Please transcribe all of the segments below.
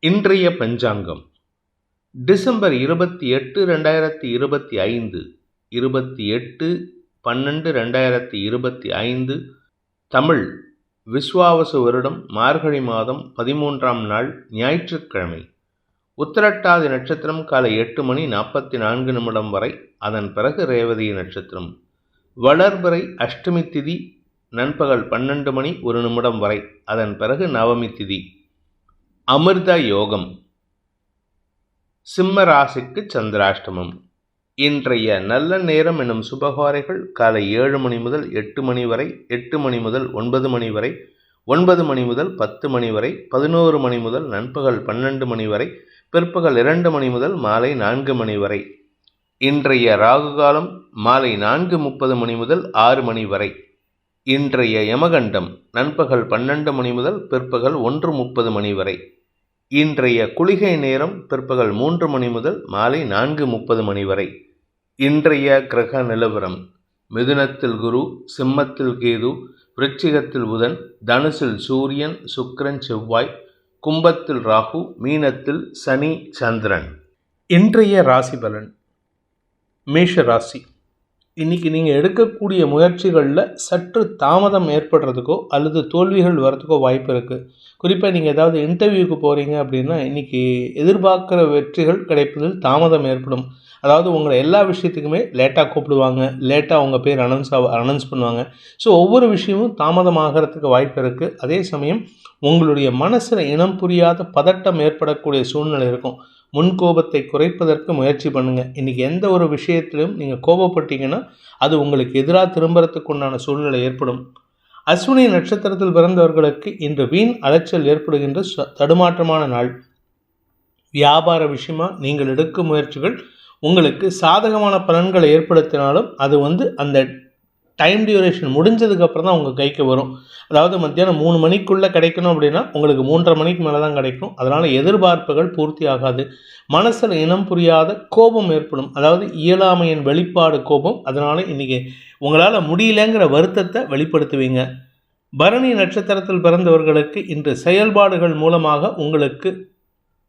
இன்றைய பஞ்சாங்கம் டிசம்பர் 28, 2025 28/12/2025 தமிழ் விஸ்வாவசு வருடம் மார்கழி மாதம் 13ஆம் நாள் ஞாயிற்றுக்கிழமை. உத்திரட்டாதி நட்சத்திரம் காலை 8:44 வரை, அதன் பிறகு ரேவதி நட்சத்திரம். வளர்பிறை அஷ்டமி திதி நண்பகல் 12:01 வரை, அதன் பிறகு நவமி திதி. அமிர்த யோகம். சிம்ம ராசிக்கு சந்திராஷ்டமம். இன்றைய நல்ல நேரம் எனும் சுபகாரைகள் காலை 7 மணி முதல் 8 மணி வரை, 8 மணி முதல் 9 மணி வரை, 9 மணி முதல் 10 மணி வரை, 11 மணி முதல் நண்பகல் 12 மணி வரை, பிற்பகல் 2 மணி முதல் மாலை 4 மணி வரை. இன்றைய ராகு காலம் மாலை 4:30 மணி முதல் 6 மணி வரை. இன்றைய யமகண்டம் நண்பகல் 12 மணி முதல் பிற்பகல் 1:30 மணி வரை. இன்றைய குளிகை நேரம் பிற்பகல் 3 மணி முதல் மாலை 4:30 மணி வரை. இன்றைய கிரக நிலவரம்: மிதுனத்தில் குரு, சிம்மத்தில் கேது, விருச்சிகத்தில் புதன், தனுசில் சூரியன், சுக்கிரன், செவ்வாய், கும்பத்தில் ராகு, மீனத்தில் சனி, சந்திரன். இன்றைய ராசி பலன். மேஷ ராசி. இன்றைக்கி நீங்கள் எடுக்கக்கூடிய முயற்சிகளில் சற்று தாமதம் ஏற்படுறதுக்கோ அல்லது தோல்விகள் வரதுக்கோ வாய்ப்பு இருக்குது. குறிப்பாக நீங்கள் ஏதாவது இன்டர்வியூக்கு போகிறீங்க அப்படின்னா இன்றைக்கி எதிர்பார்க்குற வெற்றிகள் கிடைப்பதில் தாமதம் ஏற்படும். அதாவது உங்களை எல்லா விஷயத்துக்குமே லேட்டாக கூப்பிடுவாங்க, லேட்டாக உங்கள் பேர் அனௌன்ஸ் பண்ணுவாங்க. ஸோ ஒவ்வொரு விஷயமும் தாமதமாகறதுக்கு வாய்ப்பு இருக்குது. அதே சமயம் உங்களுடைய மனசில் இனம் புரியாத பதட்டம் ஏற்படக்கூடிய சூழ்நிலை இருக்கும். முன்கோபத்தை குறைப்பதற்கு முயற்சி பண்ணுங்கள். இன்றைக்கி எந்த ஒரு விஷயத்திலும் நீங்கள் கோபப்பட்டீங்கன்னா அது உங்களுக்கு எதிராக திரும்புறதுக்கு உண்டான சூழ்நிலை ஏற்படும். அஸ்வினி நட்சத்திரத்தில் பிறந்தவர்களுக்கு இன்று வீண் அலைச்சல் ஏற்படுகின்ற தடுமாற்றமான நாள். வியாபார விஷயமா நீங்கள் எடுக்கும் முயற்சிகள் உங்களுக்கு சாதகமான பலன்களை ஏற்படுத்தினாலும் அது அந்த டைம் டியூரேஷன் முடிஞ்சதுக்கப்புறம் தான் உங்கள் கைக்கு வரும். அதாவது மத்தியானம் 3 மணிக்குள்ளே கிடைக்கணும் அப்படின்னா உங்களுக்கு 3:30 மணிக்கு மேலே தான் கிடைக்கும். அதனால் எதிர்பார்ப்புகள் பூர்த்தி ஆகாது. மனசில் இனம் புரியாத கோபம் ஏற்படும். அதாவது இயலாமையின் வெளிப்பாடு கோபம். அதனால் இன்றைக்கி உங்களால் முடியலங்கிற வருத்தத்தை வெளிப்படுத்துவீங்க. பரணி நட்சத்திரத்தில் பிறந்தவர்களுக்கு இன்று செயல்பாடுகள் மூலமாக உங்களுக்கு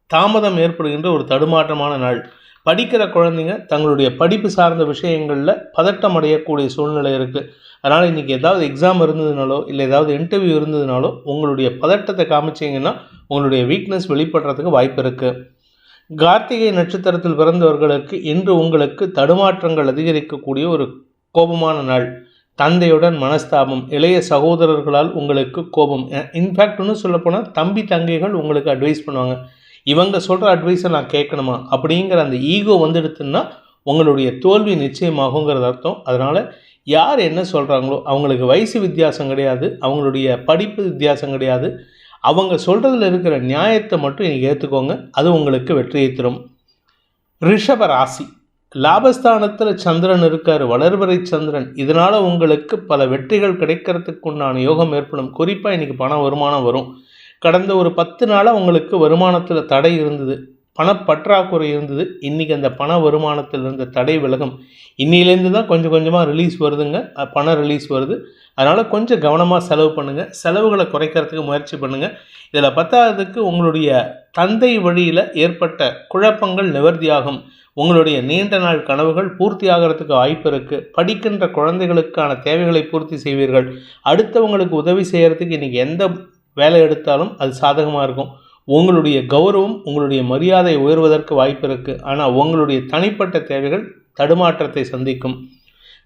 தாமதம் ஏற்படுகின்ற ஒரு தடுமாற்றமான நாள். படிக்கிற குழந்தைங்க தங்களுடைய படிப்பு சார்ந்த விஷயங்களில் பதட்டம் அடையக்கூடிய சூழ்நிலை இருக்குது. அதனால் இன்றைக்கி ஏதாவது எக்ஸாம் இருந்ததுனாலோ இல்லை ஏதாவது இன்டர்வியூ இருந்ததுனாலோ உங்களுடைய பதட்டத்தை காமிச்சிங்கன்னா உங்களுடைய வீக்னஸ் வெளிப்படுறதுக்கு வாய்ப்பு இருக்குது. கார்த்திகை நட்சத்திரத்தில் பிறந்தவர்களுக்கு இன்று உங்களுக்கு தடுமாற்றங்கள் அதிகரிக்கக்கூடிய ஒரு கோபமான நாள். தந்தையுடன் மனஸ்தாபம், இளைய சகோதரர்களால் உங்களுக்கு கோபம். இன்ஃபேக்ட் இன்னும் சொல்லப்போனால் தம்பி தங்கைகள் உங்களுக்கு அட்வைஸ் பண்ணுவாங்க. இவங்க சொல்கிற அட்வைஸை நான் கேட்கணுமா அப்படிங்கிற அந்த ஈகோ வந்துடுத்துன்னா உங்களுடைய தோல்வி நிச்சயமாகுங்கிறது அர்த்தம். அதனால் யார் என்ன சொல்கிறாங்களோ அவங்களுக்கு வயசு வித்தியாசம் கிடையாது, அவங்களுடைய படிப்பு வித்தியாசம் கிடையாது. அவங்க சொல்கிறதுல இருக்கிற நியாயத்தை மட்டும் நீங்கள் ஏற்றுக்கோங்க. அது உங்களுக்கு வெற்றியை தரும். ரிஷப ராசி. லாபஸ்தானத்தில் சந்திரன் இருக்கார், வளர்பிறை சந்திரன். இதனால் உங்களுக்கு பல வெற்றிகள் கிடைக்கிறதுக்கு உண்டான யோகம் ஏற்படும். குறிப்பாக இன்றைக்கி பண வருமானம் வரும். கடந்த ஒரு 10 நாளாக உங்களுக்கு வருமானத்தில் தடை இருந்தது, பணப்பற்றாக்குறை இருந்தது. இன்றைக்கி அந்த பண வருமானத்தில் இருந்த தடை விலகும். இன்னிலேருந்து தான் கொஞ்சம் கொஞ்சமாக ரிலீஸ் வருதுங்க, பணம் ரிலீஸ் வருது. அதனால் கொஞ்சம் கவனமாக செலவு பண்ணுங்கள், செலவுகளை குறைக்கிறதுக்கு முயற்சி பண்ணுங்கள். இதில் பத்தாவதுக்கு உங்களுடைய தந்தை வழியில் ஏற்பட்ட குழப்பங்கள் நிவர்த்தியாகும். உங்களுடைய நீண்ட நாள் கனவுகள் பூர்த்தி ஆகிறதுக்கு வாய்ப்பு இருக்குது. படிக்கின்ற குழந்தைகளுக்கான தேவைகளை பூர்த்தி செய்வீர்கள். அடுத்தவங்களுக்கு உதவி செய்கிறதுக்கு இன்றைக்கி எந்த வேலை எடுத்தாலும் அது சாதகமாக இருக்கும். உங்களுடைய கௌரவம், உங்களுடைய மரியாதை உயர்வதற்கு வாய்ப்பு இருக்குது. ஆனால் உங்களுடைய தனிப்பட்ட தேவைகள் தடுமாற்றத்தை சந்திக்கும்.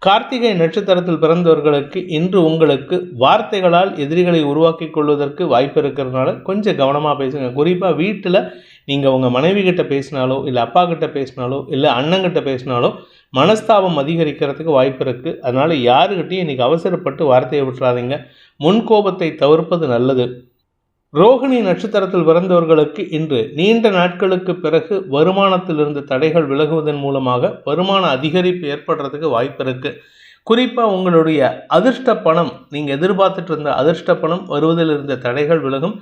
கார்த்திகை நட்சத்திரத்தில் பிறந்தவர்களுக்கு இன்று உங்களுக்கு வார்த்தைகளால் எதிரிகளை உருவாக்கி கொள்வதற்கு வாய்ப்பு இருக்கிறதுனால கொஞ்சம் கவனமாக பேசுங்க. குறிப்பாக வீட்டில் நீங்கள் உங்கள் மனைவி கிட்ட பேசினாலோ இல்லை அப்பா கிட்ட பேசினாலோ இல்லை அண்ணங்கிட்ட பேசினாலோ மனஸ்தாபம் அதிகரிக்கிறதுக்கு வாய்ப்பு இருக்குது. அதனால் யாருக்கிட்டையும் இன்றைக்கி அவசரப்பட்டு வார்த்தையை விட்டுறாதீங்க. முன்கோபத்தை தவிர்ப்பது நல்லது. ரோகிணி நட்சத்திரத்தில் பிறந்தவர்களுக்கு இன்று நீண்ட நாட்களுக்கு பிறகு வருமானத்தில் இருந்த தடைகள் விலகுவதன் மூலமாக வருமான அதிகரிப்பு ஏற்படுறதுக்கு வாய்ப்பு இருக்குது. குறிப்பாக உங்களுடைய அதிர்ஷ்ட பணம், நீங்கள் எதிர்பார்த்துட்டு இருந்த அதிர்ஷ்ட பணம் வருவதில் இருந்த தடைகள் விலகும்.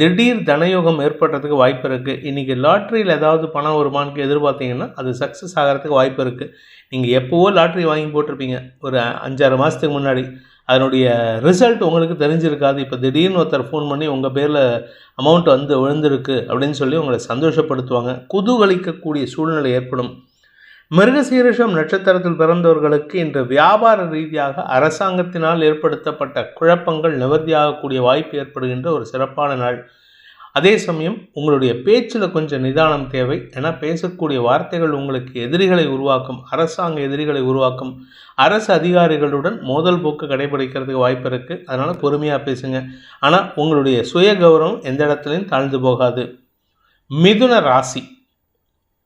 திடீர் தனயோகம் ஏற்படுறதுக்கு வாய்ப்பு இருக்குது. இன்றைக்கி லாட்ரியில் ஏதாவது பணம் வருமானு எதிர்பார்த்தீங்கன்னா அது சக்ஸஸ் ஆகிறதுக்கு வாய்ப்பு இருக்குது. நீங்கள் எப்போவோ லாட்ரி வாங்கி போட்டிருப்பீங்க ஒரு 5-6 மாதத்துக்கு முன்னாடி. அதனுடைய ரிசல்ட் உங்களுக்கு தெரிஞ்சிருக்காது. இப்போ திடீர்னு ஒருத்தர் ஃபோன் பண்ணி உங்கள் பேரில் அமௌண்ட் வந்து விழுந்திருக்கு அப்படின்னு சொல்லி உங்களை சந்தோஷப்படுத்துவாங்க. குதூகலிக்கக்கூடிய சூழ்நிலை ஏற்படும். மிருகசீரிஷம் நட்சத்திரத்தில் பிறந்தவர்களுக்கு இன்று வியாபார ரீதியாக அரசாங்கத்தினால் ஏற்படுத்தப்பட்ட குழப்பங்கள் நிவர்த்தியாகக்கூடிய வாய்ப்பு ஏற்படுகின்ற ஒரு சிறப்பான நாள். அதே சமயம் உங்களுடைய பேச்சில் கொஞ்சம் நிதானம் தேவை. ஏன்னா பேசக்கூடிய வார்த்தைகள் உங்களுக்கு எதிரிகளை உருவாக்கும், அரசாங்க எதிரிகளை உருவாக்கும். அரசு அதிகாரிகளுடன் மோதல் போக்கு கடைபிடிக்கிறதுக்கு வாய்ப்பு இருக்குது. அதனால் பொறுமையாக பேசுங்க. ஆனால் உங்களுடைய சுய கௌரவம் எந்த இடத்துலையும் தாழ்ந்து போகாது. மிதுன ராசி,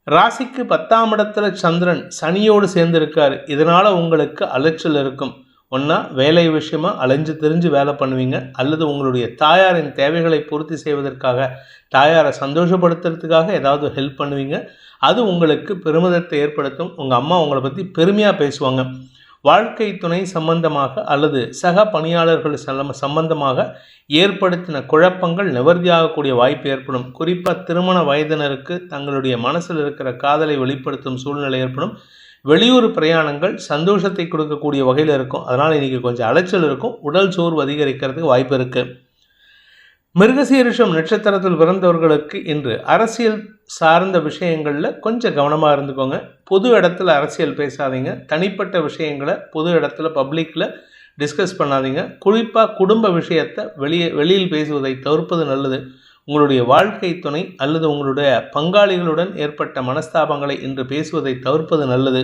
ராசிக்கு 10ஆம் இடத்துல சந்திரன் சனியோடு சேர்ந்திருக்காரு. இதனால் உங்களுக்கு அலைச்சல் இருக்கும். ஒன்றா வேலை விஷயமா அலைஞ்சு திரிஞ்சு வேலை பண்ணுவீங்க, அல்லது உங்களுடைய தாயாரின் தேவைகளை பூர்த்தி செய்வதற்காக, தாயாரை சந்தோஷப்படுத்துறதுக்காக ஏதாவது ஹெல்ப் பண்ணுவீங்க. அது உங்களுக்கு பெருமிதத்தை ஏற்படுத்தும். உங்கள் அம்மா உங்களை பற்றி பெருமையாக பேசுவாங்க. வாழ்க்கை துணை சம்பந்தமாக அல்லது சக பணியாளர்கள் சம்பந்தமாக ஏற்படுத்தின குழப்பங்கள் நிவர்த்தியாகக்கூடிய வாய்ப்பு ஏற்படும். குறிப்பாக திருமண வயதினருக்கு தங்களுடைய மனசில் இருக்கிற காதலை வெளிப்படுத்தும் சூழ்நிலை ஏற்படும். வெளியூர் பிரயாணங்கள் சந்தோஷத்தை கொடுக்கக்கூடிய வகையில் இருக்கும். அதனால் இன்றைக்கி கொஞ்சம் அலைச்சல் இருக்கும். உடல் சோர்வு அதிகரிக்கிறதுக்கு வாய்ப்பு இருக்குது. மிருகசீரிஷம் நட்சத்திரத்தில் பிறந்தவர்களுக்கு இன்று அரசியல் சார்ந்த விஷயங்களில் கொஞ்சம் கவனமாக இருந்துக்கோங்க. பொது இடத்துல அரசியல் பேசாதீங்க. தனிப்பட்ட விஷயங்களை பொது இடத்துல பப்ளிக்கில் டிஸ்கஸ் பண்ணாதீங்க. குறிப்பாக குடும்ப விஷயத்தை வெளியில் பேசுவதை தவிர்ப்பது நல்லது. உங்களுடைய வாழ்க்கை துணை அல்லது உங்களுடைய பங்காளிகளுடன் ஏற்பட்ட மனஸ்தாபங்களை இன்று பேசுவதை தவிர்ப்பது நல்லது.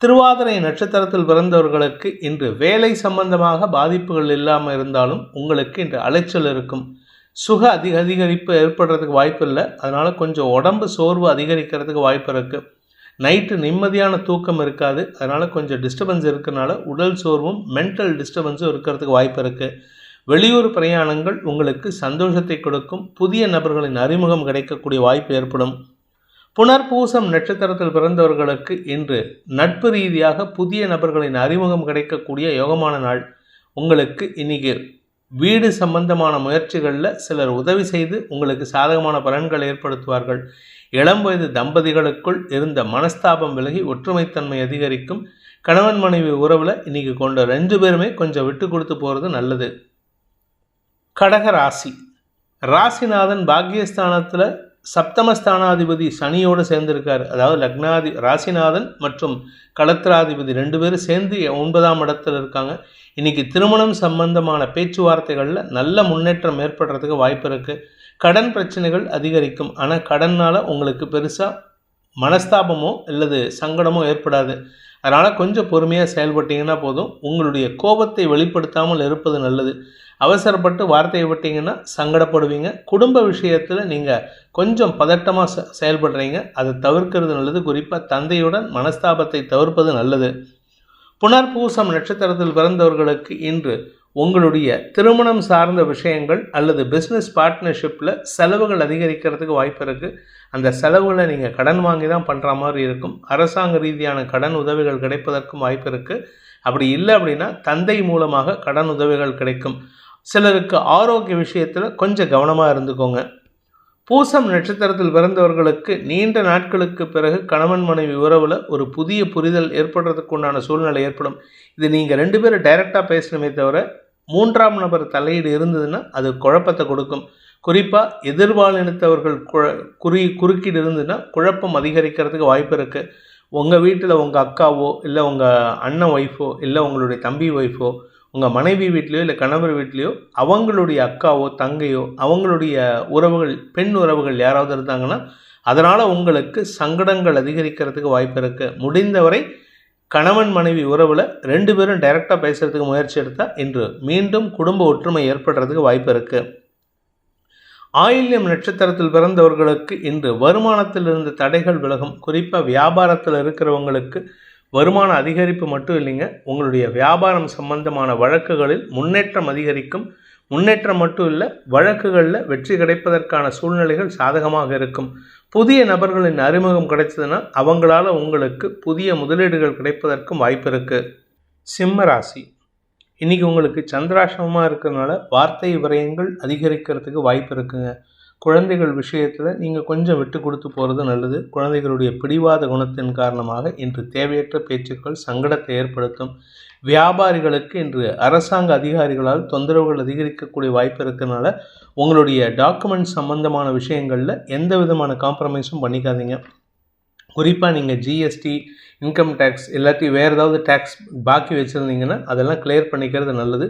திருவாதிரை நட்சத்திரத்தில் பிறந்தவர்களுக்கு இன்று வேலை சம்பந்தமாக பாதிப்புகள் இல்லாமல் இருந்தாலும் உங்களுக்கு இன்று அலைச்சல் இருக்கும். சுக அதிகரிப்பு ஏற்படுறதுக்கு வாய்ப்பு இல்லை. அதனால் கொஞ்சம் உடம்பு சோர்வு அதிகரிக்கிறதுக்கு வாய்ப்பு இருக்குது. நைட்டு நிம்மதியான தூக்கம் இருக்காது. அதனால் கொஞ்சம் டிஸ்டர்பன்ஸ் இருக்கிறனால உடல் சோர்வும் மென்டல் டிஸ்டர்பன்ஸும் இருக்கிறதுக்கு வாய்ப்பு இருக்குது. வெளியூர் பிரயாணங்கள் உங்களுக்கு சந்தோஷத்தை கொடுக்கும். புதிய நபர்களின் அறிமுகம் கிடைக்கக்கூடிய வாய்ப்பு ஏற்படும். புனர்பூசம் நட்சத்திரத்தில் பிறந்தவர்களுக்கு இன்று நட்பு ரீதியாக புதிய நபர்களின் அறிமுகம் கிடைக்கக்கூடிய யோகமான நாள். உங்களுக்கு இன்றைக்கி வீடு சம்பந்தமான முயற்சிகளில் சிலர் உதவி செய்து உங்களுக்கு சாதகமான பலன்கள் ஏற்படுத்துவார்கள். இளம் வயது தம்பதிகளுக்குள் இருந்த மனஸ்தாபம் விலகி ஒற்றுமைத்தன்மை அதிகரிக்கும். கணவன் மனைவி உறவில் இன்றைக்கி கொண்ட 2 பேருமே கொஞ்சம் விட்டு கொடுத்து போகிறது நல்லது. கடக ராசி, ராசிநாதன் பாக்கியஸ்தானத்தில் சப்தமஸ்தானாதிபதி சனியோடு சேர்ந்திருக்கார். அதாவது ராசிநாதன் மற்றும் களத்திராதிபதி 2 பேரும் சேர்ந்து 9ஆம் இடத்துல இருக்காங்க. இன்றைக்கி திருமணம் சம்பந்தமான பேச்சுவார்த்தைகளில் நல்ல முன்னேற்றம் ஏற்படுறதுக்கு வாய்ப்பு இருக்குது. கடன் பிரச்சனைகள் அதிகரிக்கும். ஆனால் கடனால் உங்களுக்கு பெருசாக மனஸ்தாபமோ அல்லது சங்கடமோ ஏற்படாது. அதனால் கொஞ்சம் பொறுமையாக செயல்பட்டீங்கன்னா போதும். உங்களுடைய கோபத்தை வெளிப்படுத்தாமல் இருப்பது நல்லது. அவசரப்பட்டு வார்த்தையை விட்டீங்கன்னா சங்கடப்படுவீங்க. குடும்ப விஷயத்தில் நீங்கள் கொஞ்சம் பதட்டமாக செயல்படுறீங்க. அதை தவிர்க்கிறது நல்லது. குறிப்பாக தந்தையுடன் மனஸ்தாபத்தை தவிர்ப்பது நல்லது. புனர்பூசம் நட்சத்திரத்தில் பிறந்தவர்களுக்கு இன்று உங்களுடைய திருமணம் சார்ந்த விஷயங்கள் அல்லது பிஸ்னஸ் பார்ட்னர்ஷிப்பில் செலவுகள் அதிகரிக்கிறதுக்கு வாய்ப்பு இருக்குது. அந்த செலவுகளை நீங்கள் கடன் வாங்கி தான் பண்ணுற மாதிரி இருக்கும். அரசாங்க ரீதியான கடன் உதவிகள் கிடைப்பதற்கும் வாய்ப்பு இருக்குது. அப்படி இல்லை அப்படின்னா தந்தை மூலமாக கடன் உதவிகள் கிடைக்கும். சிலருக்கு ஆரோக்கிய விஷயத்தில் கொஞ்சம் கவனமாக இருந்துக்கோங்க. பூசம் நட்சத்திரத்தில் பிறந்தவர்களுக்கு நீண்ட நாட்களுக்கு பிறகு கணவன் மனைவி உறவில் ஒரு புதிய புரிதல் ஏற்படுறதுக்கு உண்டான சூழ்நிலை ஏற்படும். இது நீங்கள் 2 பேரும் டைரெக்டாக பேசணுமே தவிர 3ஆம் நபர் தலையீடு இருந்ததுன்னா அது குழப்பத்தை கொடுக்கும். குறிப்பாக எதிர்பாலினத்தவர்கள் குறுக்கீடு இருந்ததுன்னா குழப்பம் அதிகரிக்கிறதுக்கு வாய்ப்பு இருக்குது. உங்கள் வீட்டில் உங்கள் அக்காவோ இல்லை உங்கள் அண்ணன் ஒய்ஃபோ இல்லை உங்களுடைய தம்பி ஒய்ஃபோ உங்கள் மனைவி வீட்லேயோ இல்லை கணவர் வீட்லேயோ அவங்களுடைய அக்காவோ தங்கையோ அவங்களுடைய உறவுகள் பெண் உறவுகள் யாராவது இருந்தாங்கன்னா அதனால் உங்களுக்கு சங்கடங்கள் அதிகரிக்கிறதுக்கு வாய்ப்பு இருக்குது. முடிந்தவரை கணவன் மனைவி உறவில் 2 பேரும் டைரெக்டாக பேசுகிறதுக்கு முயற்சி எடுத்தால் இன்று மீண்டும் குடும்ப ஒற்றுமை ஏற்படுறதுக்கு வாய்ப்பு இருக்குது. ஆயில்யம் நட்சத்திரத்தில் பிறந்தவர்களுக்கு இன்று வருமானத்தில் இருந்த தடைகள் விலகும். குறிப்பாக வியாபாரத்தில் இருக்கிறவங்களுக்கு வருமான அதிகரிப்பு மட்டும் இல்லைங்க, உங்களுடைய வியாபாரம் சம்பந்தமான வழக்குகளில் முன்னேற்றம் அதிகரிக்கும். முன்னேற்றம் மட்டும் இல்லை, வழக்குகளில் வெற்றி கிடைப்பதற்கான சூழ்நிலைகள் சாதகமாக இருக்கும். புதிய நபர்களின் அறிமுகம் கிடைச்சதுன்னா அவங்களால உங்களுக்கு புதிய முதலீடுகள் கிடைப்பதற்கும் வாய்ப்பு இருக்குது. சிம்ம ராசி, இன்றைக்கி உங்களுக்கு சந்திராசிரமமாக இருக்கிறதுனால வார்த்தை விரயங்கள் அதிகரிக்கிறதுக்கு வாய்ப்பு இருக்குங்க. குழந்தைகள் விஷயத்தில் நீங்கள் கொஞ்சம் விட்டு கொடுத்து போகிறது நல்லது. குழந்தைகளுடைய பிடிவாத குணத்தின் காரணமாக இன்று தேவையற்ற பேச்சுக்கள் சங்கடத்தை ஏற்படுத்தும். வியாபாரிகளுக்கு இன்று அரசாங்க அதிகாரிகளால் தொந்தரவுகள் அதிகரிக்கக்கூடிய வாய்ப்பு இருக்கிறதுனால உங்களுடைய டாக்குமெண்ட் சம்பந்தமான விஷயங்களில் எந்த விதமான காம்ப்ரமைஸும் பண்ணிக்காதீங்க. குறிப்பாக நீங்கள் ஜிஎஸ்டி, இன்கம் டேக்ஸ் எல்லாத்தையும் வேறு ஏதாவது டேக்ஸ் பாக்கி வச்சுருந்தீங்கன்னா அதெல்லாம் கிளியர் பண்ணிக்கிறது நல்லது.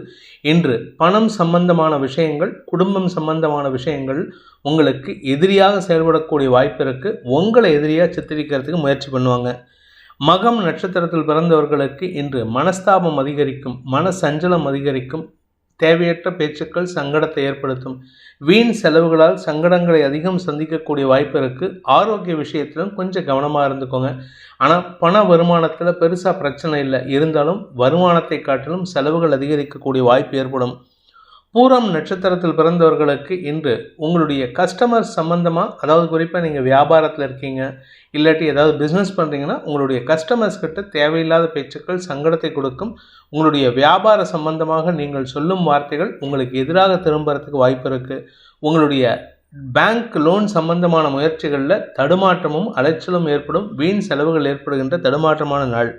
இன்று பணம் சம்பந்தமான விஷயங்கள், குடும்பம் சம்பந்தமான விஷயங்கள் உங்களுக்கு எதிரியாக செயல்படக்கூடிய வாய்ப்பு இருக்குது. உங்களை எதிரியாக சித்தரிக்கிறதுக்கு முயற்சி பண்ணுவாங்க. மகம் நட்சத்திரத்தில் பிறந்தவர்களுக்கு இன்று மனஸ்தாபம் அதிகரிக்கும், மன சஞ்சலம் அதிகரிக்கும். தேவையற்ற பேச்சுக்கள் சங்கடத்தை ஏற்படுத்தும். வீண் செலவுகளால் சங்கடங்களை அதிகம் சந்திக்கக்கூடிய வாய்ப்பு இருக்குது. ஆரோக்கிய விஷயத்திலும் கொஞ்சம் கவனமாக இருந்துக்கோங்க. ஆனால் பண வருமானத்தில் பெருசாக பிரச்சனை இல்லை, இருந்தாலும் வருமானத்தை காட்டிலும் செலவுகள் அதிகரிக்கக்கூடிய வாய்ப்பு ஏற்படும். பூரம் நட்சத்திரத்தில் பிறந்தவர்களுக்கு இன்று உங்களுடைய கஸ்டமர் சம்பந்தமாக, அதாவது குறிப்பாக நீங்கள் வியாபாரத்தில் இருக்கீங்க இல்லாட்டி ஏதாவது பிஸ்னஸ் பண்ணுறீங்கன்னா உங்களுடைய கஸ்டமர்ஸ் கிட்ட தேவையில்லாத பேச்சுக்கள் சங்கடத்தை கொடுக்கும். உங்களுடைய வியாபார சம்பந்தமாக நீங்கள் சொல்லும் வார்த்தைகள் உங்களுக்கு எதிராக திரும்புறதுக்கு வாய்ப்பு இருக்குது. உங்களுடைய பேங்க் லோன் சம்பந்தமான முயற்சிகளில் தடுமாற்றமும் அலைச்சலும் ஏற்படும். வீண் செலவுகள் ஏற்படுகின்ற தடுமாற்றமான நாள்.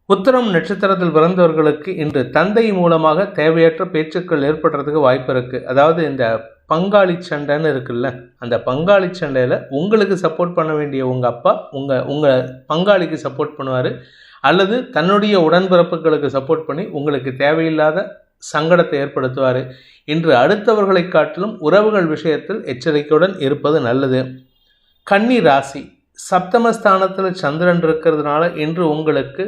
உத்திரம் நட்சத்திரத்தில் பிறந்தவர்களுக்கு இன்று தந்தை மூலமாக தேவையற்ற பேச்சுக்கள் ஏற்படுறதுக்கு வாய்ப்பு இருக்குது. அதாவது இந்த பங்காளி சண்டைன்னு இருக்குல்ல, அந்த பங்காளி சண்டையில் உங்களுக்கு சப்போர்ட் பண்ண வேண்டிய உங்கள் அப்பா உங்கள் பங்காளிக்கு சப்போர்ட் பண்ணுவார், அல்லது தன்னுடைய உடன்பிறப்புகளுக்கு சப்போர்ட் பண்ணி உங்களுக்கு தேவையில்லாத சங்கடத்தை ஏற்படுத்துவார். இன்று அடுத்தவர்களை காட்டிலும் உறவுகள் விஷயத்தில் எச்சரிக்கையுடன் இருப்பது நல்லது. கன்னி ராசி சப்தமஸ்தானத்தில் சந்திரன் இருக்கிறதுனால இன்று உங்களுக்கு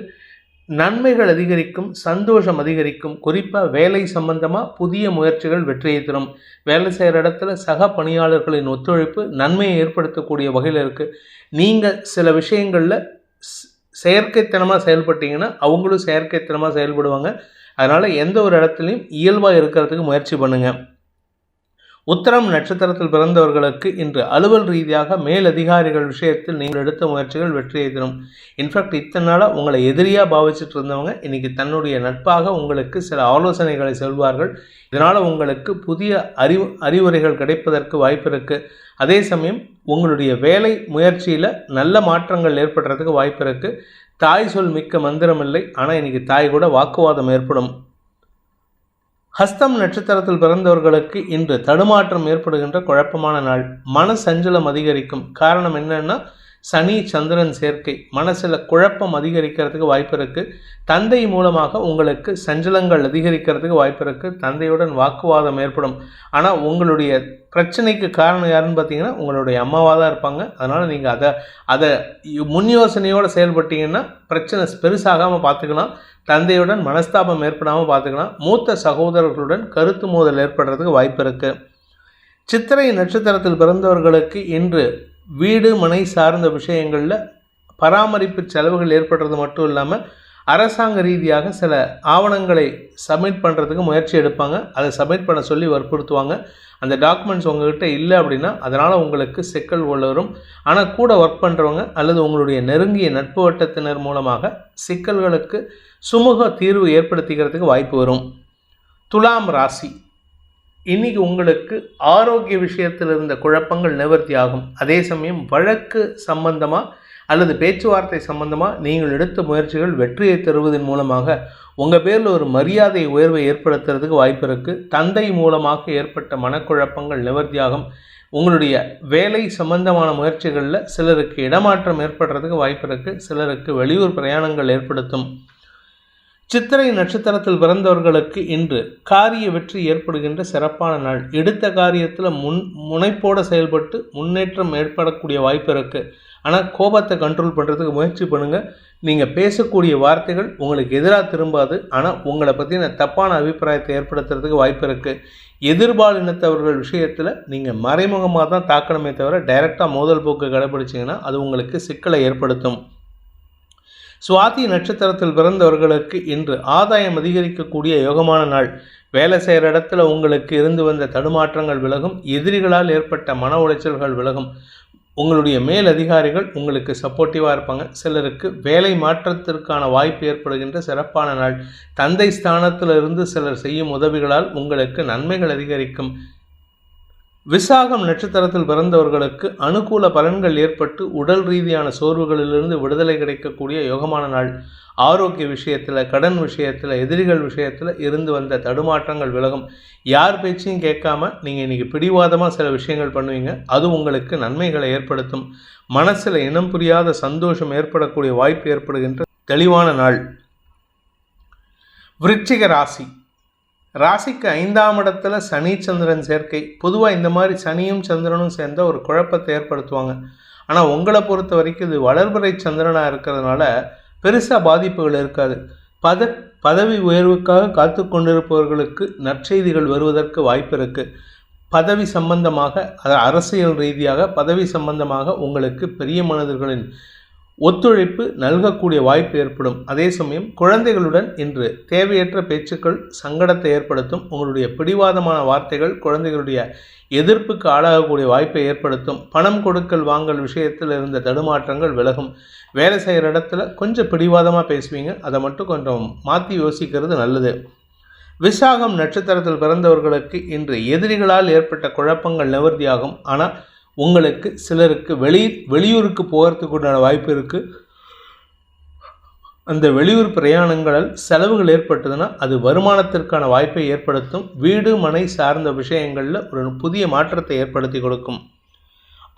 நன்மைகள் அதிகரிக்கும், சந்தோஷம் அதிகரிக்கும். குறிப்பாக வேலை சம்பந்தமாக புதிய முயற்சிகள் வெற்றியை தரும். வேலை செய்கிற இடத்துல சக பணியாளர்களின் ஒத்துழைப்பு நன்மையை ஏற்படுத்தக்கூடிய வகையில் இருக்குது. நீங்கள் சில விஷயங்களில் செயற்கைத்தனமாக செயல்பட்டீங்கன்னா அவங்களும் செயற்கைத்தனமாக செயல்படுவாங்க. அதனால் எந்த ஒரு இடத்துலையும் இயல்பாக இருக்கிறதுக்கு முயற்சி பண்ணுங்கள். உத்திரம் நட்சத்திரத்தில் பிறந்தவர்களுக்கு இன்று அலுவல் ரீதியாக மேலதிகாரிகள் விஷயத்தில் நீங்கள் எடுத்த முயற்சிகள் வெற்றியை தரும். இன்ஃபேக்ட் இத்தனை நாளாக உங்களை எதிரியாக பாவிச்சுட்டு இருந்தவங்க இன்றைக்கி தன்னுடைய நட்பாக உங்களுக்கு சில ஆலோசனைகளை சொல்வார்கள். இதனால் உங்களுக்கு புதிய அறிவுரைகள் கிடைப்பதற்கு வாய்ப்பு இருக்குது. அதே சமயம் உங்களுடைய வேலை முயற்சியில் நல்ல மாற்றங்கள் ஏற்படுறதுக்கு வாய்ப்பு இருக்குது. தாய் சொல் மிக்க மந்திரம் இல்லை, ஆனால் இன்றைக்கி தாய் கூட வாக்குவாதம் ஏற்படும். ஹஸ்தம் நட்சத்திரத்தில் பிறந்தவர்களுக்கு இன்று தடுமாற்றம் ஏற்படுகின்ற குழப்பமான நாள். மன சஞ்சலம் அதிகரிக்கும். காரணம் என்னன்னா சனி சந்திரன் சேர்க்கை. மனசில் குழப்பம் அதிகரிக்கிறதுக்கு வாய்ப்பு இருக்குது. தந்தை மூலமாக உங்களுக்கு சஞ்சலங்கள் அதிகரிக்கிறதுக்கு வாய்ப்பு இருக்குது. தந்தையுடன் வாக்குவாதம் ஏற்படும். ஆனால் உங்களுடைய பிரச்சனைக்கு காரணம் யாருன்னு பார்த்தீங்கன்னா உங்களுடைய அம்மாவாக தான் இருப்பாங்க. அதனால் நீங்கள் அதை முன் யோசனையோடு செயல்பட்டீங்கன்னா பிரச்சனை பெருசாகாமல் பார்த்துக்கலாம். தந்தையுடன் மனஸ்தாபம் ஏற்படாமல் பார்த்துக்கலாம். மூத்த சகோதரர்களுடன் கருத்து மோதல் ஏற்படுறதுக்கு வாய்ப்பு இருக்குது. சித்திரை நட்சத்திரத்தில் பிறந்தவர்களுக்கு இன்று வீடு மனை சார்ந்த விஷயங்களில் பராமரிப்பு செலவுகள் ஏற்படுறது மட்டும் இல்லாமல் அரசாங்க ரீதியாக சில ஆவணங்களை சப்மிட் பண்ணுறதுக்கு முயற்சி எடுப்பாங்க. அதை சப்மிட் பண்ண சொல்லி வற்புறுத்துவாங்க. அந்த டாக்குமெண்ட்ஸ் உங்கள்கிட்ட இல்லை அப்படின்னா அதனால் உங்களுக்கு சிக்கல் வரும். ஆனால் கூட ஒர்க் பண்ணுறவங்க அல்லது உங்களுடைய நெருங்கிய நட்பு வட்டத்தினர் மூலமாக சிக்கல்களுக்கு சுமூக தீர்வு ஏற்படுத்திக்கிறதுக்கு வாய்ப்பு வரும். துலாம் ராசி இன்றைக்கி உங்களுக்கு ஆரோக்கிய விஷயத்தில் இருந்த குழப்பங்கள் நிவர்த்தி ஆகும். அதே சமயம் வழக்கு சம்பந்தமாக அல்லது பேச்சுவார்த்தை சம்பந்தமாக நீங்கள் எடுத்த முயற்சிகள் வெற்றியை தருவதன் மூலமாக உங்கள் பேரில் ஒரு மரியாதை உயர்வை ஏற்படுத்துறதுக்கு வாய்ப்பு இருக்குது. தந்தை மூலமாக ஏற்பட்ட மனக்குழப்பங்கள் நிவர்த்தியாகும். உங்களுடைய வேலை சம்பந்தமான முயற்சிகளில் சிலருக்கு இடமாற்றம் ஏற்படுறதுக்கு வாய்ப்பு இருக்குது. சிலருக்கு வெளியூர் பிரயாணங்கள் ஏற்படுத்தும். சித்திரை நட்சத்திரத்தில் பிறந்தவர்களுக்கு இன்று காரிய வெற்றி ஏற்படுகின்ற சிறப்பான நாள். எடுத்த காரியத்தில் முனைப்போடு செயல்பட்டு முன்னேற்றம் ஏற்படக்கூடிய வாய்ப்பு இருக்குது. ஆனால் கோபத்தை கண்ட்ரோல் பண்ணுறதுக்கு முயற்சி பண்ணுங்கள். நீங்கள் பேசக்கூடிய வார்த்தைகள் உங்களுக்கு எதிராக திரும்பாது, ஆனால் உங்களை பற்றின தப்பான அபிப்பிராயத்தை ஏற்படுத்துறதுக்கு வாய்ப்பு இருக்குது. எதிர்பாலினத்தவர்கள் விஷயத்தில் நீங்கள் மறைமுகமாக தான் தாக்கணுமே தவிர டைரெக்டாக மோதல் போக்கு கடைபிடிச்சிங்கன்னா அது உங்களுக்கு சிக்கலை ஏற்படுத்தும். சுவாதி நட்சத்திரத்தில் பிறந்தவர்களுக்கு இன்று ஆதாயம் அதிகரிக்கக்கூடிய யோகமான நாள். வேலை செய்கிற இடத்துல உங்களுக்கு இருந்து வந்த தடுமாற்றங்கள் விலகும். எதிரிகளால் ஏற்பட்ட மன உளைச்சல்கள் விலகும். உங்களுடைய மேல் அதிகாரிகள் உங்களுக்கு சப்போர்ட்டிவாக இருப்பாங்க. சிலருக்கு வேலை மாற்றத்திற்கான வாய்ப்பு ஏற்படுகின்ற சிறப்பான நாள். தந்தை ஸ்தானத்தில் இருந்து சிலர் செய்யும் உதவிகளால் உங்களுக்கு நன்மைகள் அதிகரிக்கும். விசாகம் நட்சத்திரத்தில் பிறந்தவர்களுக்கு அனுகூல பலன்கள் ஏற்பட்டு உடல் ரீதியான சோர்வுகளிலிருந்து விடுதலை கிடைக்கக்கூடிய யோகமான நாள். ஆரோக்கிய விஷயத்தில், கடன் விஷயத்தில், எதிரிகள் விஷயத்தில் இருந்து வந்த தடுமாற்றங்கள் விலகும். யார் பேச்சையும் கேட்காம நீங்கள் இன்றைக்கி பிடிவாதமாக சில விஷயங்கள் பண்ணுவீங்க. அது உங்களுக்கு நன்மைகளை ஏற்படுத்தும். மனசில் இனம் புரியாத சந்தோஷம் ஏற்படக்கூடிய வாய்ப்பு ஏற்படுகின்ற தெளிவான நாள். விருச்சிக ராசி. ராசிக்கு 5ஆம் இடத்துல சனி சந்திரன் சேர்க்கை. பொதுவாக இந்த மாதிரி சனியும் சந்திரனும் சேர்ந்த ஒரு குழப்பத்தை ஏற்படுத்துவாங்க. ஆனால் உங்களை பொறுத்த வரைக்கும் இது வளர்பிறை சந்திரனாக இருக்கிறதுனால பெருசாக பாதிப்புகள் இருக்காது. பதவி உயர்வுக்காக காத்து கொண்டிருப்பவர்களுக்கு நற்செய்திகள் வருவதற்கு வாய்ப்பு இருக்குது. பதவி சம்பந்தமாக, அரசியல் ரீதியாக பதவி சம்பந்தமாக உங்களுக்கு பெரிய மனிதர்களின் ஒத்துழைப்பு நல்கக்கூடிய வாய்ப்பு ஏற்படும். அதே சமயம் குழந்தைகளுடன் இன்று தேவையற்ற பேச்சுக்கள் சங்கடத்தை ஏற்படுத்தும். உங்களுடைய பிடிவாதமான வார்த்தைகள் குழந்தைகளுடைய எதிர்ப்புக்கு ஆளாகக்கூடிய வாய்ப்பை ஏற்படுத்தும். பணம் கொடுக்கல் வாங்கல் விஷயத்தில் இருந்த தடுமாற்றங்கள் விலகும். வேலை செய்கிற இடத்துல கொஞ்சம் பிடிவாதமாக பேசுவீங்க. அதை மட்டும் கொஞ்சம் மாற்றி யோசிக்கிறது நல்லது. விசாகம் நட்சத்திரத்தில் பிறந்தவர்களுக்கு இன்று எதிரிகளால் ஏற்பட்ட குழப்பங்கள் நிவர்த்தியாகும். ஆனால் உங்களுக்கு சிலருக்கு வெளியூருக்கு போகிறதுக்கு உண்டான வாய்ப்பு இருக்குது. அந்த வெளியூர் பிரயாணங்களால் செலவுகள் ஏற்பட்டதுன்னா அது வருமானத்திற்கான வாய்ப்பை ஏற்படுத்தும். வீடு மனை சார்ந்த விஷயங்களில் ஒரு புதிய மாற்றத்தை ஏற்படுத்தி கொடுக்கும்.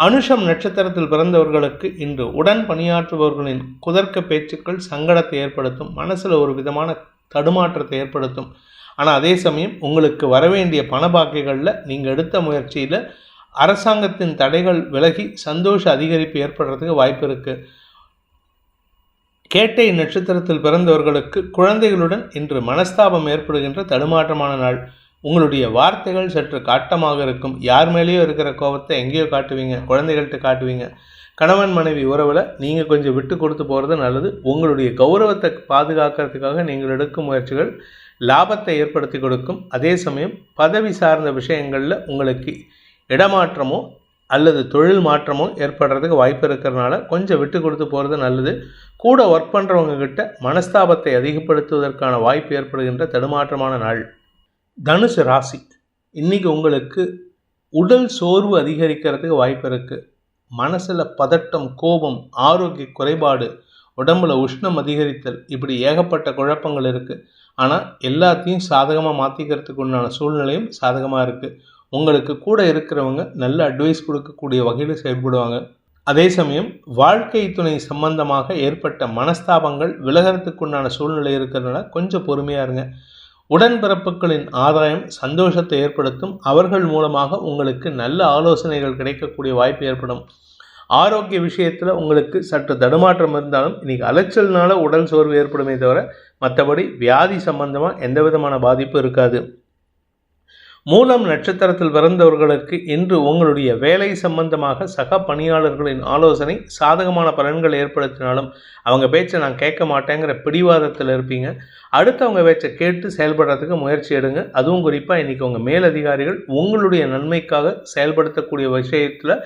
அனுஷம் நட்சத்திரத்தில் பிறந்தவர்களுக்கு இன்று உடன் பணியாற்றுபவர்களின் குதர்க்க பேச்சுக்கள் சங்கடத்தை ஏற்படுத்தும். மனசில் ஒரு விதமான தடுமாற்றத்தை ஏற்படுத்தும். ஆனால் அதே சமயம் உங்களுக்கு வரவேண்டிய பண பாக்கிகளில் நீங்கள் எடுத்த முயற்சியில் அரசாங்கத்தின் தடைகள் விலகி சந்தோஷ அதிகரிப்பு ஏற்படுறதுக்கு வாய்ப்பு இருக்குது. கேட்டை நட்சத்திரத்தில் பிறந்தவர்களுக்கு குழந்தைகளுடன் இன்று மனஸ்தாபம் ஏற்படுகின்ற தடுமாற்றமான நாள். உங்களுடைய வார்த்தைகள் சற்று காட்டமாக இருக்கும். யார் மேலேயோ இருக்கிற கோபத்தை எங்கேயோ காட்டுவீங்க, குழந்தைகள்கிட்ட காட்டுவீங்க. கணவன் மனைவி உறவில் நீங்கள் கொஞ்சம் விட்டு கொடுத்து போகிறது நல்லது. உங்களுடைய கௌரவத்தை பாதுகாக்கிறதுக்காக நீங்கள் எடுக்கும் முயற்சிகள் லாபத்தை ஏற்படுத்தி கொடுக்கும். அதே சமயம் பதவி சார்ந்த விஷயங்களில் உங்களுக்கு இடமாற்றமோ அல்லது தொழில் மாற்றமோ ஏற்படுறதுக்கு வாய்ப்பு இருக்கிறதுனால கொஞ்சம் விட்டு கொடுத்து போகிறது நல்லது. கூட ஒர்க் பண்ணுறவங்க கிட்ட மனஸ்தாபத்தை அதிகப்படுத்துவதற்கான வாய்ப்பு ஏற்படுகின்ற தடுமாற்றமான நாள். தனுசு ராசி. இன்றைக்கி உங்களுக்கு உடல் சோர்வு அதிகரிக்கிறதுக்கு வாய்ப்பு இருக்குது. மனசில் பதட்டம், கோபம், ஆரோக்கிய குறைபாடு, உடம்பில் உஷ்ணம் அதிகரித்தல், இப்படி ஏகப்பட்ட குழப்பங்கள் இருக்குது. ஆனால் எல்லாத்தையும் சாதகமாக மாற்றிக்கிறதுக்கு உண்டான சூழ்நிலையும் சாதகமாக இருக்குது. உங்களுக்கு கூட இருக்கிறவங்க நல்ல அட்வைஸ் கொடுக்கக்கூடிய வகையில் செயல்படுவாங்க. அதே சமயம் வாழ்க்கை துணை சம்பந்தமாக ஏற்பட்ட மனஸ்தாபங்கள் விலகிறதுக்குண்டான சூழ்நிலை இருக்கிறதுனால கொஞ்சம் பொறுமையாக இருங்க. உடன்பிறப்புகளின் ஆதாயம் சந்தோஷத்தை ஏற்படுத்தும். அவர்கள் மூலமாக உங்களுக்கு நல்ல ஆலோசனைகள் கிடைக்கக்கூடிய வாய்ப்பு ஏற்படும். ஆரோக்கிய விஷயத்தில் உங்களுக்கு சற்று தடுமாற்றம் இருந்தாலும் இன்றைக்கி அலைச்சல்னால உடல் சோர்வு ஏற்படுமே தவிர மற்றபடி வியாதி சம்பந்தமாக எந்த விதமான பாதிப்பும் இருக்காது. மூலம் நட்சத்திரத்தில் பிறந்தவர்களுக்கு இன்று உங்களுடைய வேலை சம்பந்தமாக சக பணியாளர்களின் ஆலோசனை சாதகமான பலன்களை ஏற்படுத்தினாலும் அவங்க பேச்சை நான் கேட்க மாட்டேங்கிற பிடிவாதத்தில் இருப்பீங்க. அடுத்தவங்க பேச்சை கேட்டு செயல்படுறதுக்கு முயற்சி எடுங்க. அதுவும் குறிப்பாக இன்றைக்கி உங்கள் மேலதிகாரிகள் உங்களுடைய நன்மைக்காக செயல்படுத்தக்கூடிய விஷயத்தில்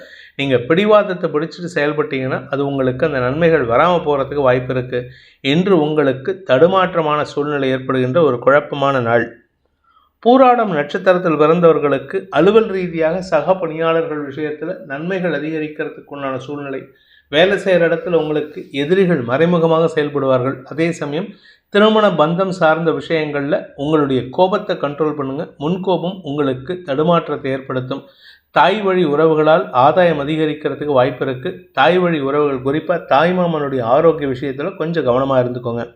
நீங்கள் பிடிவாதத்தை பிடிச்சிட்டு செயல்பட்டீங்கன்னா அது உங்களுக்கு அந்த நன்மைகள் வராமல் போகிறதுக்கு வாய்ப்பு இருக்குது. இன்று உங்களுக்கு தடுமாற்றமான சூழ்நிலை ஏற்படுகின்ற ஒரு குழப்பமான நாள். பூராடம் நட்சத்திரத்தில் பிறந்தவர்களுக்கு அலுவல் ரீதியாக சக பணியாளர்கள் விஷயத்தில் நன்மைகள் அதிகரிக்கிறதுக்கு உண்டான சூழ்நிலை. வேலை செய்கிற இடத்துல உங்களுக்கு எதிரிகள் மறைமுகமாக செயல்படுவார்கள். அதே சமயம் திருமண பந்தம் சார்ந்த விஷயங்களில் உங்களுடைய கோபத்தை கண்ட்ரோல் பண்ணுங்கள். முன்கோபம் உங்களுக்கு தடுமாற்றத்தை ஏற்படுத்தும். தாய் வழி உறவுகளால் ஆதாயம் அதிகரிக்கிறதுக்கு வாய்ப்பு இருக்குது. தாய் வழி உறவுகள் குறிப்பாக தாய்மாமனுடைய ஆரோக்கிய விஷயத்தில் கொஞ்சம் கவனமாக இருந்துக்கோங்க.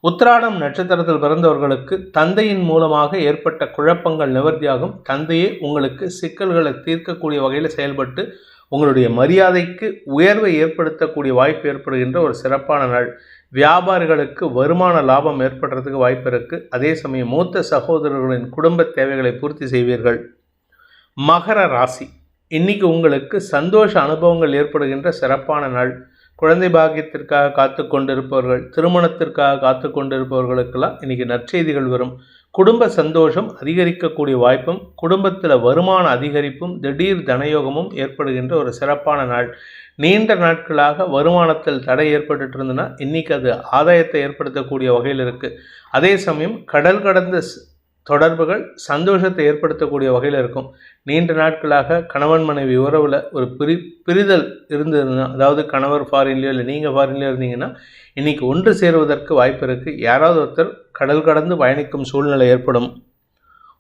உத்திராடம் நட்சத்திரத்தில் பிறந்தவர்களுக்கு தந்தையின் மூலமாக ஏற்பட்ட குழப்பங்கள் நிவர்த்தியாகும். தந்தையே உங்களுக்கு சிக்கல்களை தீர்க்கக்கூடிய வகையில் செயல்பட்டு உங்களுடைய மரியாதைக்கு உயர்வை ஏற்படுத்தக்கூடிய வாய்ப்பு ஏற்படுகின்ற ஒரு சிறப்பான நாள். வியாபாரிகளுக்கு வருமான லாபம் ஏற்படுறதுக்கு வாய்ப்பு இருக்குது. அதே சமயம் மூத்த சகோதரர்களின் குடும்ப தேவைகளை பூர்த்தி செய்வீர்கள். மகர ராசி. இன்னைக்கு உங்களுக்கு சந்தோஷ அனுபவங்கள் ஏற்படுகின்ற சிறப்பான நாள். குழந்தை பாக்கியத்திற்காக காத்து கொண்டிருப்பவர்கள், திருமணத்திற்காக காத்து கொண்டிருப்பவர்களுக்கெல்லாம் இன்றைக்கி நற்செய்திகள் வரும். குடும்ப சந்தோஷம் அதிகரிக்கக்கூடிய வாய்ப்பும், குடும்பத்தில் வருமான அதிகரிப்பும், திடீர் தனயோகமும் ஏற்படுகின்ற ஒரு சிறப்பான நாள். நீண்ட நாட்களாக வருமானத்தில் தடை ஏற்பட்டு இருந்ததுன்னா இன்றைக்கி அது ஆதாயத்தை ஏற்படுத்தக்கூடிய வகையில் இருக்குது. அதே சமயம் கடல் கடந்த தொடர்புகள் சந்தோஷத்தை ஏற்படுத்தக்கூடிய வகையில் இருக்கும். நீண்ட நாட்களாக கணவன் மனைவி உறவில் ஒரு பிரிதல் இருந்ததுன்னா, அதாவது கணவர் ஃபாரின்லையோ இல்லை நீங்கள் ஃபாரின்லையோ இருந்தீங்கன்னா இன்றைக்கி ஒன்று சேருவதற்கு வாய்ப்பு இருக்குது. யாராவது ஒருத்தர் கடல் கடந்து பயணிக்கும் சூழ்நிலை ஏற்படும்.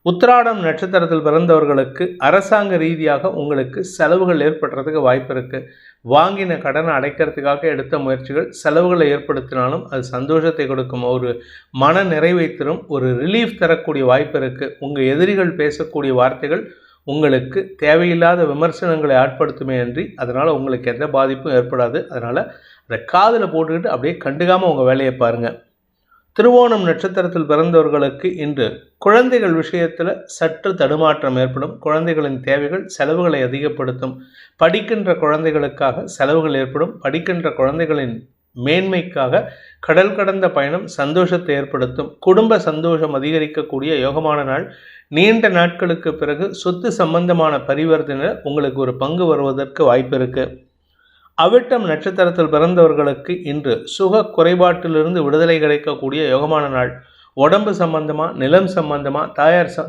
உத்திராடம் நட்சத்திரத்தில் பிறந்தவர்களுக்கு அரசாங்க ரீதியாக உங்களுக்கு செலவுகள் ஏற்படுறதுக்கு வாய்ப்பு இருக்குது. வாங்கின கடனை அடைக்கிறதுக்காக எடுத்த முயற்சிகள் செலவுகளை ஏற்படுத்தினாலும் அது சந்தோஷத்தை கொடுக்கும், ஒரு மன நிறைவை தரும், ஒரு ரிலீஃப் தரக்கூடிய வாய்ப்பு இருக்குது. உங்கள் எதிரிகள் பேசக்கூடிய வார்த்தைகள் உங்களுக்கு தேவையில்லாத விமர்சனங்களை ஆட்படுத்துமே அன்றி அதனால் உங்களுக்கு எந்த பாதிப்பும் ஏற்படாது. அதனால் அதை காதில் போட்டுக்கிட்டு அப்படியே கண்டுக்காமல் உங்கள் வேலையை பாருங்கள். திருவோணம் நட்சத்திரத்தில் பிறந்தவர்களுக்கு இன்று குழந்தைகள் விஷயத்தில் சற்று தடுமாற்றம் ஏற்படும். குழந்தைகளின் தேவைகள் செலவுகளை அதிகப்படுத்தும். படிக்கின்ற குழந்தைகளுக்காக செலவுகள் ஏற்படும். படிக்கின்ற குழந்தைகளின் மேன்மைக்காக கடல் கடந்த பயணம் சந்தோஷத்தை ஏற்படுத்தும். குடும்ப சந்தோஷம் அதிகரிக்கக்கூடிய யோகமான நாள். நீண்ட நாட்களுக்கு பிறகு சொத்து சம்பந்தமான பரிவர்த்தனை உங்களுக்கு ஒரு பங்கு வருவதற்கு வாய்ப்பு இருக்குது. அவிட்டம் நட்சத்திரத்தில் பிறந்தவர்களுக்கு இன்று சுக குறைபாட்டிலிருந்து விடுதலை கிடைக்கக்கூடிய யோகமான நாள். உடம்பு சம்பந்தமாக, நிலம் சம்பந்தமாக,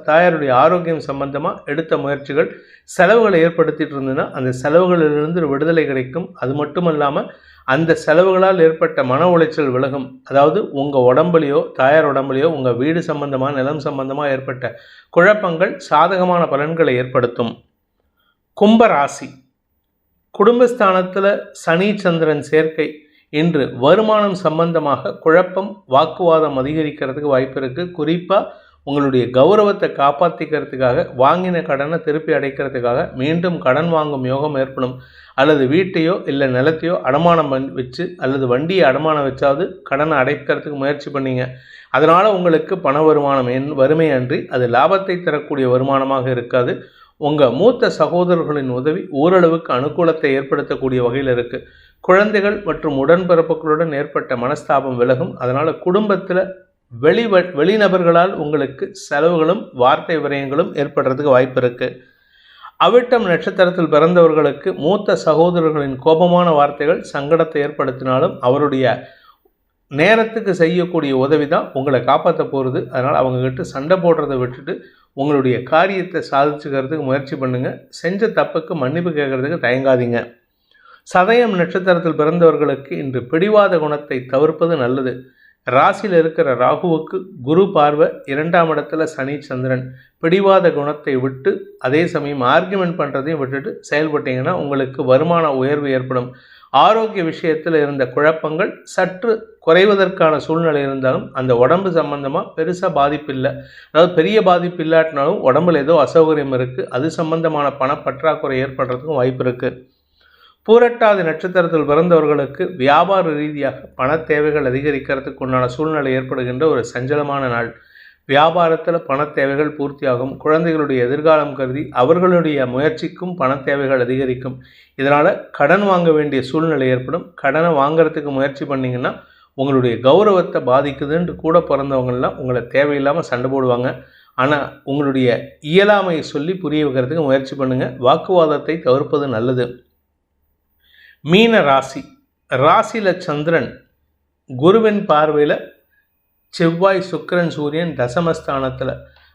தாயாருடைய ஆரோக்கியம் சம்பந்தமாக எடுத்த முயற்சிகள் செலவுகளை ஏற்படுத்திட்டு இருந்ததுன்னா அந்த செலவுகளிலிருந்து விடுதலை கிடைக்கும். அது மட்டும் இல்லாமல் அந்த செலவுகளால் ஏற்பட்ட மன உளைச்சல் விலகும். அதாவது உங்கள் உடம்புலையோ தாயார் உடம்புலையோ உங்கள் வீடு சம்பந்தமாக, நிலம் சம்பந்தமாக ஏற்பட்ட குழப்பங்கள் சாதகமான பலன்களை ஏற்படுத்தும். கும்பராசி. குடும்பஸ்தானத்தில் சனி சந்திரன் சேர்க்கை இன்று வருமானம் சம்பந்தமாக குழப்பம், வாக்குவாதம் அதிகரிக்கிறதுக்கு வாய்ப்பு இருக்குது. குறிப்பாக உங்களுடைய கௌரவத்தை காப்பாற்றிக்கிறதுக்காக வாங்கின கடனை திருப்பி அடைக்கிறதுக்காக மீண்டும் கடன் வாங்கும் யோகம் ஏற்படும். அல்லது வீட்டையோ இல்லை நிலத்தையோ அடமானம் வச்சு அல்லது வண்டியை அடமானம் வச்சாவது கடனை அடைக்கிறதுக்கு முயற்சி பண்ணீங்க. அதனால் உங்களுக்கு பண வருமானம் வறுமை அன்றி அது லாபத்தை தரக்கூடிய வருமானமாக இருக்காது. உங்கள் மூத்த சகோதரர்களின் உதவி ஓரளவுக்கு அனுகூலத்தை ஏற்படுத்தக்கூடிய வகையில் இருக்குது. குழந்தைகள் மற்றும் உடன்பிறப்புகளுடன் ஏற்பட்ட மனஸ்தாபம் விலகும். அதனால் குடும்பத்தில் வெளிநபர்களால் உங்களுக்கு செலவுகளும் வார்த்தை விரயங்களும் ஏற்படுறதுக்கு வாய்ப்பு இருக்குது. அவிட்டம் நட்சத்திரத்தில் பிறந்தவர்களுக்கு மூத்த சகோதரர்களின் கோபமான வார்த்தைகள் சங்கடத்தை ஏற்படுத்தினாலும் அவருடைய நேரத்துக்கு செய்யக்கூடிய உதவி தான் உங்களை காப்பாற்ற போகிறது. அதனால் அவங்கக்கிட்ட சண்டை போடுறதை விட்டுட்டு உங்களுடைய காரியத்தை சாதிச்சுக்கிறதுக்கு முயற்சி பண்ணுங்கள். செஞ்ச தப்புக்கு மன்னிப்பு கேட்குறதுக்கு தயங்காதீங்க. சதயம் நட்சத்திரத்தில் பிறந்தவர்களுக்கு இன்று பிடிவாத குணத்தை தவிர்ப்பது நல்லது. ராசியில் இருக்கிற ராகுவுக்கு குரு பார்வை, 2ஆம் இடத்துல சனி சந்திரன். பிடிவாத குணத்தை விட்டு அதே சமயம் ஆர்கியூமெண்ட் பண்ணுறதையும் விட்டுட்டு செயல்பட்டீங்கன்னா உங்களுக்கு வருமான உயர்வு ஏற்படும். ஆரோக்கிய விஷயத்தில் இருந்த குழப்பங்கள் சற்று குறைவதற்கான சூழ்நிலை இருந்தாலும் அந்த உடம்பு சம்பந்தமாக பெருசாக பாதிப்பு இல்லை. அதாவது பெரிய பாதிப்பு இல்லாட்டினாலும் உடம்புல ஏதோ அசௌகரியம் இருக்குது, அது சம்பந்தமான பணப்பற்றாக்குறை ஏற்படுறதுக்கும் வாய்ப்பு இருக்குது. பூரட்டாதி நட்சத்திரத்தில் பிறந்தவர்களுக்கு வியாபார ரீதியாக பண தேவைகள் அதிகரிக்கிறதுக்கு உண்டான சூழ்நிலை ஏற்படுகின்ற ஒரு சஞ்சலமான நாள். வியாபாரத்தில் பண தேவைகள் பூர்த்தியாகும். குழந்தைகளுடைய எதிர்காலம் கருதி அவர்களுடைய முயற்சிக்கும் பண தேவைகள் அதிகரிக்கும். இதனால் கடன் வாங்க வேண்டிய சூழ்நிலை ஏற்படும். கடனை வாங்கிறதுக்கு முயற்சி பண்ணிங்கன்னா உங்களுடைய கௌரவத்தை பாதிக்குதுன்னு கூட பிறந்தவங்கள்லாம் உங்களை தேவையில்லாமல் சண்டை போடுவாங்க. ஆனால் உங்களுடைய இயலாமையை சொல்லி புரிய வைக்கிறதுக்கு முயற்சி பண்ணுங்கள். வாக்குவாதத்தை தவிர்ப்பது நல்லது. மீன ராசி. ராசியில் சந்திரன், குருவின் பார்வையில் செவ்வாய், சுக்கிரன், சூரியன் தசமஸ்தானத்தில்.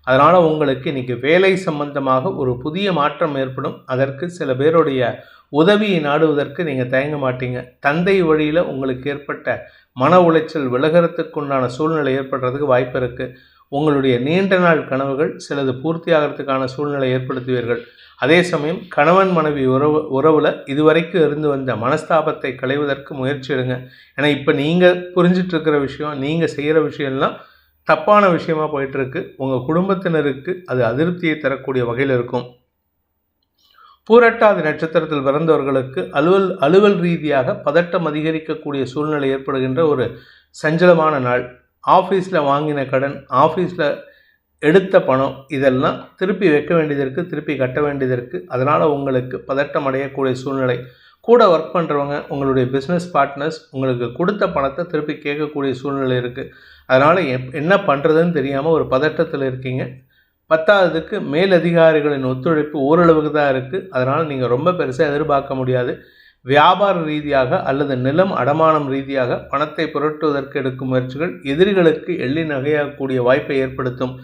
அதனால் உங்களுக்கு இன்றைக்கி வேலை சம்பந்தமாக ஒரு புதிய மாற்றம் ஏற்படும். அதற்கு சில பேருடைய உதவியை நாடுவதற்கு நீங்கள் தயங்க மாட்டீங்க. தந்தை வழியில் உங்களுக்கு ஏற்பட்ட மன உளைச்சல் விலகிறதுக்குண்டான சூழ்நிலை ஏற்படுறதுக்கு வாய்ப்பு இருக்குது. உங்களுடைய நீண்ட நாள் கனவுகள் சிலது பூர்த்தியாகிறதுக்கான சூழ்நிலை ஏற்படுத்துவீர்கள். அதே சமயம் கணவன் மனைவி உறவில் இதுவரைக்கும் இருந்து வந்த மனஸ்தாபத்தை களைவதற்கு முயற்சி எடுங்க. ஏன்னா இப்போ நீங்கள் புரிஞ்சிட்டு இருக்கிற விஷயம், நீங்கள் செய்கிற விஷயம்லாம் தப்பான விஷயமாக போயிட்டுருக்கு. உங்கள் குடும்பத்தினருக்கு அது அதிருப்தியை தரக்கூடிய வகையில் இருக்கும். பூரட்டாதி நட்சத்திரத்தில் பிறந்தவர்களுக்கு அலுவல் ரீதியாக பதட்டம் அதிகரிக்கக்கூடிய சூழ்நிலை ஏற்படுகின்ற ஒரு சஞ்சலமான நாள். ஆஃபீஸில் வாங்கின கடன், ஆஃபீஸில் எடுத்த பணம் இதெல்லாம் திருப்பி வைக்க வேண்டியது இருக்குது, திருப்பி கட்ட வேண்டியது இருக்குது. அதனால் உங்களுக்கு பதட்டம் அடையக்கூடிய சூழ்நிலை. கூட ஒர்க் பண்ணுறவங்க, உங்களுடைய பிஸ்னஸ் பார்ட்னர்ஸ் உங்களுக்கு கொடுத்த பணத்தை திருப்பி கேட்கக்கூடிய சூழ்நிலை இருக்குது. அதனால் என்ன பண்ணுறதுன்னு தெரியாமல் ஒரு பதட்டத்தில் இருக்கீங்க. 10ஆவதுக்கு மேலதிகாரிகளின் ஒத்துழைப்பு ஓரளவுக்கு தான் இருக்குது. அதனால் நீங்கள் ரொம்ப பெருசாக எதிர்பார்க்க முடியாது. வியாபார ரீதியாக அல்லது நிலம் அடமானம் ரீதியாக பணத்தை புரட்டுவதற்கு எடுக்கும் முயற்சிகள் எதிரிகளுக்கு எள்ளி நகையாகக்கூடிய வாய்ப்பை ஏற்படுத்தும்.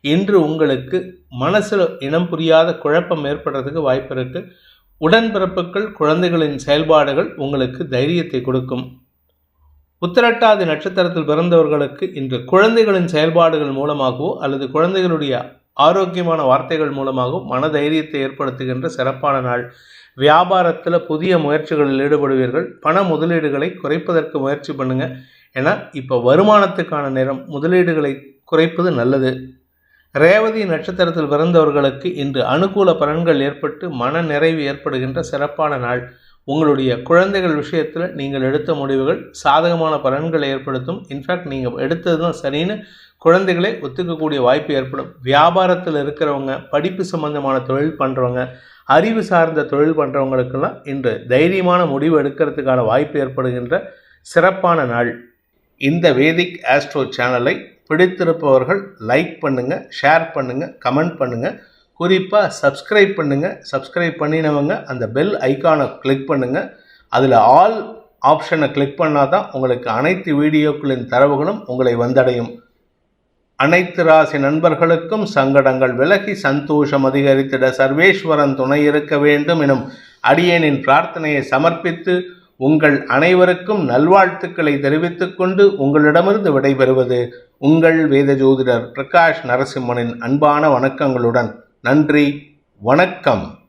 இன்று உங்களுக்கு மனசில் இனம் புரியாத குழப்பம் ஏற்படுறதுக்கு வாய்ப்பு இருக்குது. உடன்பிறப்புகள் குழந்தைகளின் செயல்பாடுகள் உங்களுக்கு தைரியத்தை கொடுக்கும். உத்திரட்டாதி நட்சத்திரத்தில் பிறந்தவர்களுக்கு இன்று குழந்தைகளின் செயல்பாடுகள் மூலமாகவோ அல்லது குழந்தைகளுடைய ஆரோக்கியமான வார்த்தைகள் மூலமாகவோ மனதைரியத்தை ஏற்படுத்துகின்ற சிறப்பான நாள். வியாபாரத்தில் புதிய முயற்சிகளில் ஈடுபடுவீர்கள். பண முதலீடுகளை குறைப்பதற்கு முயற்சி பண்ணுங்கள். ஏன்னா இப்போ வருமானத்துக்கான நேரம். முதலீடுகளை குறைப்பது நல்லது. ரேவதி நட்சத்திரத்தில் பிறந்தவர்களுக்கு இன்று அனுகூல பலன்கள் ஏற்பட்டு மன நிறைவு ஏற்படுகின்ற சிறப்பான நாள். உங்களுடைய குழந்தைகள் விஷயத்தில் நீங்கள் எடுத்த முடிவுகள் சாதகமான பலன்களை ஏற்படுத்தும். இன்ஃபேக்ட் நீங்கள் எடுத்தது தான் சரின்னு குழந்தைகளே ஒத்துக்கக்கூடிய வாய்ப்பு ஏற்படும். வியாபாரத்தில் இருக்கிறவங்க, படிப்பு சம்பந்தமான தொழில் பண்ணுறவங்க, அறிவு சார்ந்த தொழில் பண்ணுறவங்களுக்கெல்லாம் இன்று தைரியமான முடிவு எடுக்கிறதுக்கான வாய்ப்பு ஏற்படுகின்ற சிறப்பான நாள். இந்த வேதிக் ஆஸ்ட்ரோ சேனலை பிடித்திருப்பவர்கள் லைக் பண்ணுங்கள், ஷேர் பண்ணுங்கள், கமெண்ட் பண்ணுங்கள். குறிப்பாக சப்ஸ்கிரைப் பண்ணுங்கள். சப்ஸ்கிரைப் பண்ணினவங்க அந்த பெல் ஐக்கானை கிளிக் பண்ணுங்கள். அதில் ஆல் ஆப்ஷனை கிளிக் பண்ணால் தான் உங்களுக்கு அனைத்து வீடியோக்களின் தரவுகளும் உங்களை வந்தடையும். அனைத்து ராசி நண்பர்களுக்கும் சங்கடங்கள் விலகி சந்தோஷம் அதிகரித்திட சர்வேஸ்வரன் துணை இருக்க வேண்டும் எனும் அடியேனின் பிரார்த்தனையை சமர்ப்பித்து உங்கள் அனைவருக்கும் நல்வாழ்த்துக்களை தெரிவித்துக் கொண்டு உங்களிடமிருந்து விடைபெறுவது உங்கள் வேத ஜோதிடர் பிரகாஷ் நரசிம்மனின் அன்பான வணக்கங்களுடன். நன்றி, வணக்கம்.